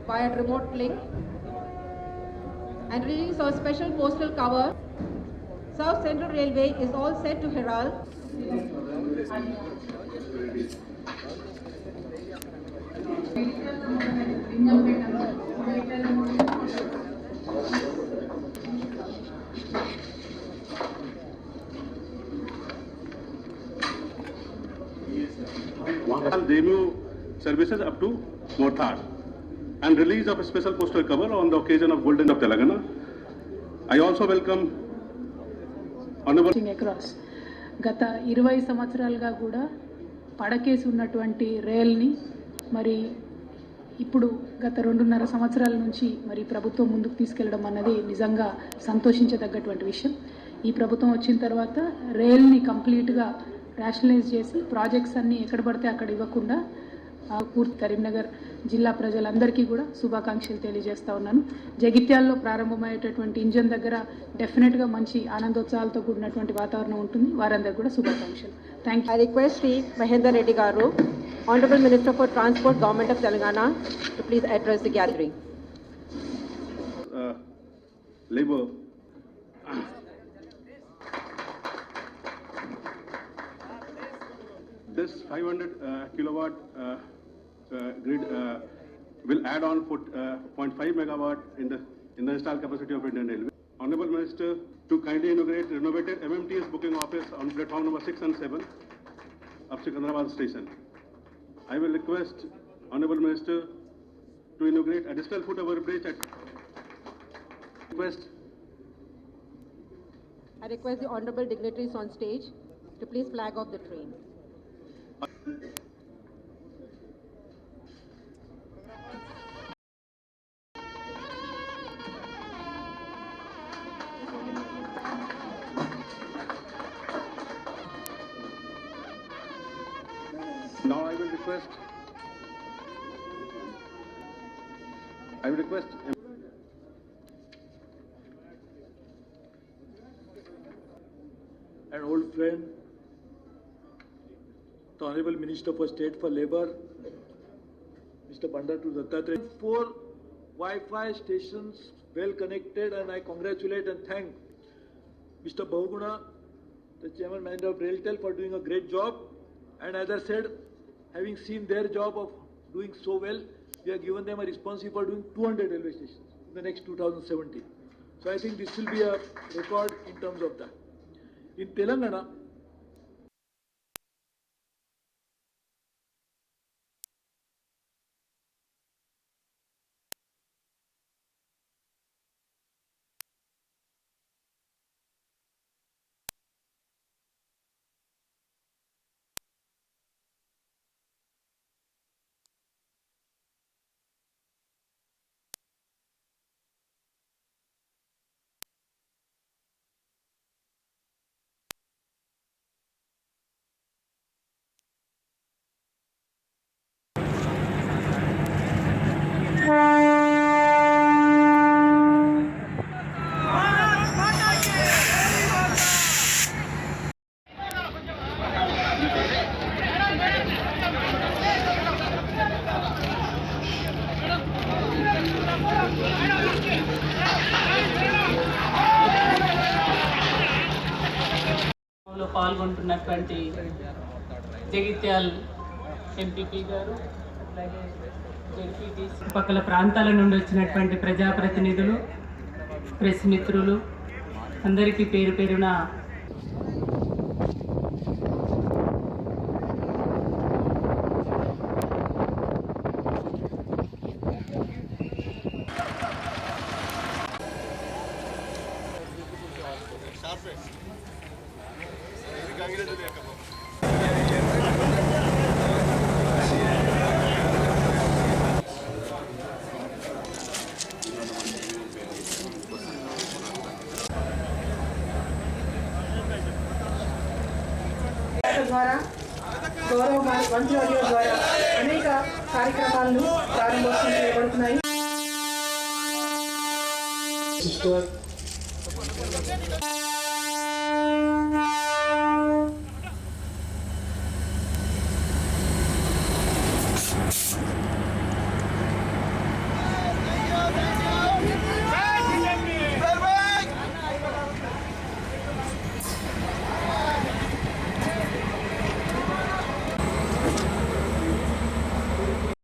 via remote link and release of special postal cover. South Central Railway is all set to herald. Demo services up to Mortad and release of a special postal cover on the occasion of Golden of Telangana. I also welcome honorable across గత 20 సంవత్సరాలుగా కూడా పడకేసి ఉన్నటువంటి రైల్ని మరి ఇప్పుడు గత 2.5 సంవత్సరాల నుంచి మరి ప్రభుత్వం ముందుకు తీసుకెళ్లడం అన్నది నిజంగా సంతోషించదగ్గటువంటి విషయం. ఈ ప్రభుత్వం వచ్చిన తర్వాత రైల్ని కంప్లీట్గా రేషనలైజ్ చేసి ప్రాజెక్ట్స్ అన్నీ ఎక్కడ పడితే అక్కడ ఇవ్వకుండా పూర్తి కరీంనగర్ జిల్లా ప్రజలందరికీ కూడా శుభాకాంక్షలు తెలియజేస్తా ఉన్నాను. జగిత్యాల్లో ప్రారంభమయ్యేటటువంటి ఇంజన్ దగ్గర డెఫినెట్గా మంచి ఆనందోత్సాహాలతో కూడినటువంటి వాతావరణం ఉంటుంది. వారందరికీ కూడా శుభాకాంక్షలు. Thank you. I request Sri Mahendra Reddy Garu, Honorable Minister for Transport, Government of Telangana, to please address the gathering. Labor. This 500 kilowatt grid will add on 0.5 megawatt in the installed capacity of Indian Railway. Honorable Minister to kindly inaugurate renovated MMTS booking office on platform number 6 and 7 of Secunderabad station. I will request Honorable Minister to inaugurate additional foot overbridge at I request the honorable dignitaries on stage to please flag off the train. Now I will request an old friend, the Honorable Minister for State for Labour, Mr. Bandaru Dattatreya. 4 Wi-Fi stations well connected, and I congratulate and thank Mr. Bahuguna, the Chairman Manager of RailTel, for doing a great job. And as I said, having seen their job of doing so well, we have given them a responsibility for doing 200 railway stations in the next 2017. So I think this will be a record in terms of that. In Telangana, పాల్గొంటున్నటువంటి Jagtial MPP garu, అలాగే ZPTC పక్కల ప్రాంతాల నుండి వచ్చినటువంటి ప్రజాప్రతినిధులు, press మిత్రులు అందరికీ పేరు పేరున ద్వారా గౌరవ మంత్రివర్యుల ద్వారా అనేక కార్యక్రమాలను ప్రారంభోత్సవం చేయబడుతున్నాయి. Sister